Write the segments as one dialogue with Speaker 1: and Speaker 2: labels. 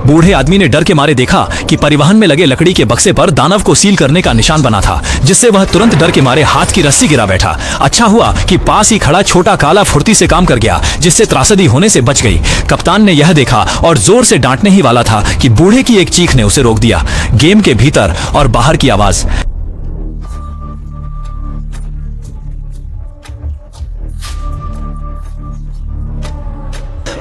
Speaker 1: बूढ़े आदमी ने डर के मारे देखा कि परिवहन में लगे लकड़ी के बक्से पर दानव को सील करने का निशान बना था, जिससे वह तुरंत डर के मारे हाथ की रस्सी गिरा बैठा। अच्छा हुआ कि पास ही खड़ा छोटा काला फुर्ती से काम कर गया, जिससे त्रासदी होने से बच गई। कप्तान ने यह देखा और जोर से डांटने ही वाला था कि बूढ़े की एक चीख ने उसे रोक दिया। गेम के भीतर और बाहर की आवाज।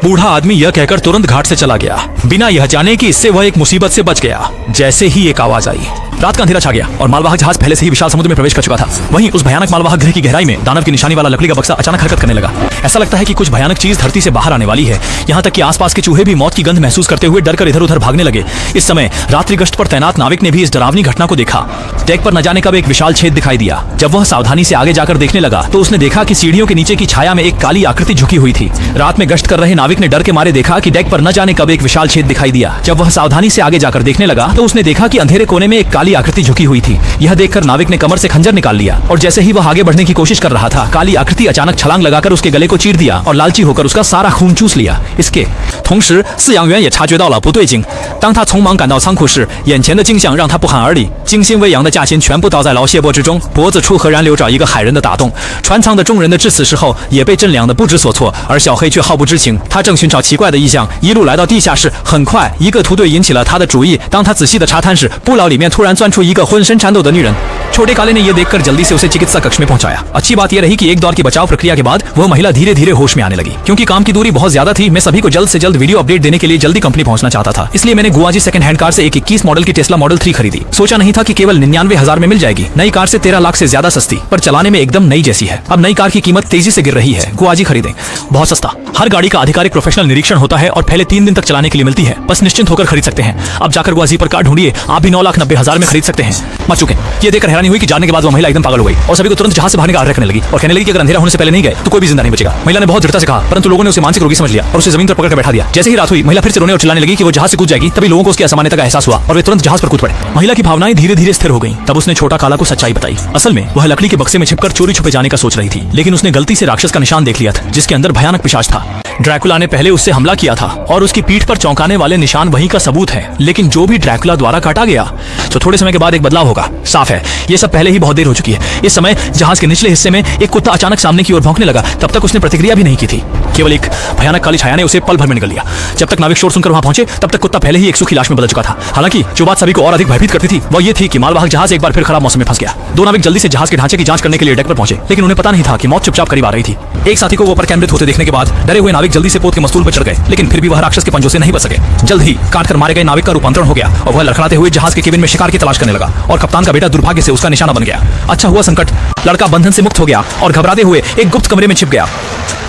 Speaker 1: बूढ़ा आदमी यह कहकर तुरंत घाट से चला गया, बिना यह जाने कि इससे वह एक मुसीबत से बच गया। जैसे ही एक आवाज आई, रात का अंधेरा छा गया और मालवाहक जहाज पहले से ही विशाल समुद्र में प्रवेश कर चुका था। वहीं उस भयानक मालवाहक गृह की गहराई में दानव की निशानी वाला लकड़ी का बक्सा अचानक हरकत करने लगा। ऐसा लगता है कि कुछ भयानक चीज धरती से बाहर आने वाली है। यहाँ तक कि आसपास के चूहे भी मौत की गंध महसूस करते हुए डरकर इधर उधर भागने लगे। इस समय रात्रि गश्त पर तैनात नाविक ने भी इस डरावनी घटना को देखा। डेक पर न जाने कब एक विशाल छेद दिखाई दिया। जब वह सावधानी से आगे जाकर देखने लगा तो उसने देखा कि सीढ़ियों के नीचे की छाया में एक काली आकृति झुकी हुई थी। रात में गश्त कर रहे नाविक ने डर के मारे देखा कि डेक पर न जाने कब एक विशाल छेद दिखाई दिया। जब वह सावधानी से आगे जाकर देखने लगा तो उसने देखा कि अंधेरे कोने में एक काली आकृति झुकी हुई थी। यह देखकर नाविक ने कमर से खंजर निकाल लिया और जैसे ही वह आगे बढ़ने की कोशिश कर रहा था, काली आकृति अचानक छलांग लगाकर उसके गले को चीर दिया और लालची होकर उसका सारा खून चूस लिया। इसके 同时饲养员也察觉到了不对劲，当他匆忙赶到仓库时，眼前的景象让他不寒而栗。精心喂养的价钱全部倒在劳谢钵之中，脖子处赫然留着一个骇人的打洞。船舱的众人的至此时候也被震两得不知所措，而小黑却毫不知情。他正寻找奇怪的异象，一路来到地下室。很快，一个屠队引起了他的主意。当他仔细的查探时，不牢里面突然钻出一个浑身颤抖的女人。छोटे काले ने यह देखकर जल्दी से उसे चिकित्सा कक्ष में पहुंचाया। अच्छी बात यह रही कि एक दौर की बचाव प्रक्रिया के बाद वह महिला धीरे धीरे होश में आने लगी। क्योंकि काम की दूरी बहुत ज्यादा थी, मैं सभी को जल्द से जल्द वीडियो अपडेट देने के लिए जल्दी कंपनी पहुंचना चाहता था। इसलिए मैंने गुआजी सेकंड हैंड कार से एक 21 मॉडल की टेस्ला मॉडल 3 खरीदी। सोचा नहीं था कि केवल 99,000 में मिल जाएगी। नई कार से 13 लाख से ज्यादा सस्ती, पर चलाने में एकदम नई जैसी है। अब नई कार की कीमत तेजी से गिर रही है। गुआजी खरीदें, बहुत सस्ता। हर गाड़ी का आधिकारिक प्रोफेशनल निरीक्षण होता है और पहले 3 दिन तक चलाने के लिए मिलती है। बस निश्चिंत होकर खरीद सकते हैं। अब जाकर गुआजी पर कार ढूंढिए, आप भी 9,90,000 में खरीद सकते हैं। मच चुके। ये देखकर हैरानी हुई कि जानने के बाद वह महिला एकदम पागल हो गई और सभी को तुरंत जहाज से भागने का आग्रह करने लगी और कहने लगी कि अगर अंधेरा होने से पहले नहीं गए तो कोई भी जिंदा नहीं बचेगा। महिला ने बहुत दृढ़ता से कहा, परंतु लोगों ने उसे मानसिक रोगी समझ लिया और उसे जमीन पर पकड़कर बैठा दिया। जैसे ही रात हुई, महिला फिर से रोने और चिल्लाने लगी कि वो जहाज से कूद जाएगी। तभी लोगों को उसकी असामान्यता का एहसास हुआ और वे तुरंत जहाज पर कूद पड़े। महिला की भावनाएं धीरे धीरे स्थिर हो गईं। तब उसने छोटा काला को सच्चाई बताई। असल में वह लकड़ी के बक्से में छिपकर चोरी छुपे जाने का सोच रही थी, लेकिन उसने गलती से राक्षस का निशान देख लिया था, जिसके अंदर भयानक पिशाच था। ड्रैकुला ने पहले उससे हमला किया था और उसकी पीठ पर चौंकाने वाले निशान वही का सबूत है। लेकिन जो भी ड्रैकुला द्वारा काटा गया, तो थोड़े समय के बाद एक बदलाव होगा। साफ है, ये सब पहले ही बहुत देर हो चुकी है। इस समय जहाज के निचले हिस्से में एक कुत्ता अचानक सामने की ओर भौंकने लगा। तब तक उसने प्रतिक्रिया भी नहीं की थी। केवल एक भयानक काली छाया ने उसे पल भर में निगल लिया। जब तक नाविक शोर सुनकर वहां पहुंचे, तब तक कुत्ता पहले ही एक सूखी लाश में बदल चुका था। हालांकि जो बात सभी को और अधिक भयभीत करती थी वह ये थी कि मालवाहक जहाज एक बार फिर खराब मौसम में फंस गया। दो नाविक जल्दी से जहाज के ढांचे की जांच करने के लिए डेक पर पहुंचे, लेकिन उन्हें पता नहीं था कि मौत चुपचाप करीब आ रही थी। एक साथी को वो परकेंद्रित होते देखने के बाद डरे हुए नाविक जल्दी से पोत के मस्तूल पर चढ़ गए, लेकिन फिर भी वह राक्षस के पंजों से नहीं बच सके। जल्द ही काटकर मारे गए नाविक का रूपांतरण हो गया और वह लड़खड़ाते हुए जहाज के केबिन में शिकार की तलाश करने लगा और कप्तान का बेटा दुर्भाग्य से उसका निशाना बन गया। अच्छा हुआ संकट, लड़का बंधन से मुक्त हो गया और घबराते हुए एक गुप्त कमरे में छिप गया।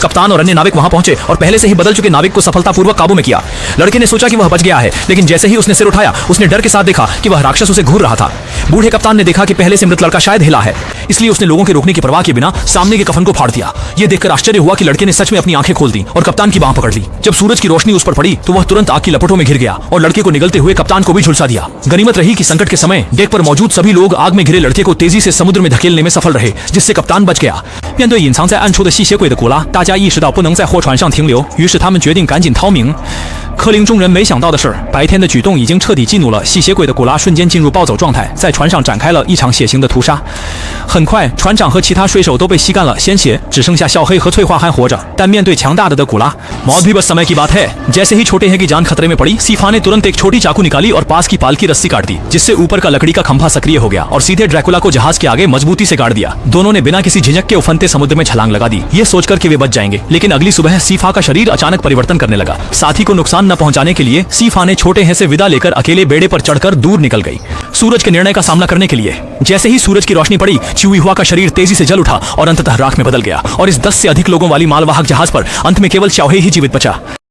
Speaker 1: कप्तान और अन्य नाविक वहां पहुंचे और पहले से ही बदल चुके नाविक को सफलतापूर्वक काबू में किया। लड़के ने सोचा कि वह बच गया है, लेकिन जैसे ही उसने सिर उठाया, उसने डर के साथ देखा कि वह राक्षस उसे घूर रहा था। बूढ़े कप्तान ने देखा कि पहले से मृत लड़का शायद हिला है, इसलिए उसने लोगों के रोकने की परवाह किए बिना सामने के कफन को फाड़ दिया। यह देखकर आश्चर्य हुआ कि लड़के ने सच में अपनी आंखें खोल दी और कप्तान की बांह पकड़ ली। जब सूरज की रोशनी उस पर पड़ी तो वह तुरंत आग की लपटों में घिर गया और लड़के को निगलते हुए कप्तान को भी झुलसा दिया। गनीमत रही कि संकट के समय डेक पर मौजूद सभी लोग आग में घिरे लड़के को तेजी से समुद्र में धकेलने में सफल रहे, जिससे कप्तान बच गया। 面对隐藏在暗处的吸血鬼的古拉，大家意识到不能在货船上停留，于是他们决定赶紧逃命。科林众人没想到的是，白天的举动已经彻底激怒了吸血鬼的古拉，瞬间进入暴走状态，在船上展开了一场血腥的屠杀。很快，船长和其他水手都被吸干了鲜血，只剩下笑黑和翠花还活着。但面对强大的古拉，मौत भी बस समय की बात है। जैसे ही छोटे हैं की जान खतरे में पड़ी, सीफा ने तुरंत एक छोटी चाकू निकाली और पास की पाल की रस्सी काट दी, जिससे ऊपर का लकड़ी का खंभा सक्रिय हो गया और सीधे ड्रैकुला को जहाज के आगे मजबूती से गाड़ दिया। दोनों ने बिना किसी झिझक के उफनते समुद्र में छलांग लगा दी, ये सोचकर कि वे बच जाएंगे। लेकिन अगली सुबह सीफा का शरीर अचानक परिवर्तन करने लगा। साथी को नुकसान न पहुंचाने के लिए सीफा ने छोटे हैं से विदा लेकर अकेले बेड़े पर चढ़कर दूर निकल गई, सूरज के निर्णय का सामना करने के लिए। जैसे ही सूरज की रोशनी पड़ी, चिहुआ का शरीर तेजी से जल उठा और अंततः राख में बदल गया और इस 10 से अधिक लोगों वाली मालवाहक जहाज पर अंत में केवल चाओहे ही जीवित बचा।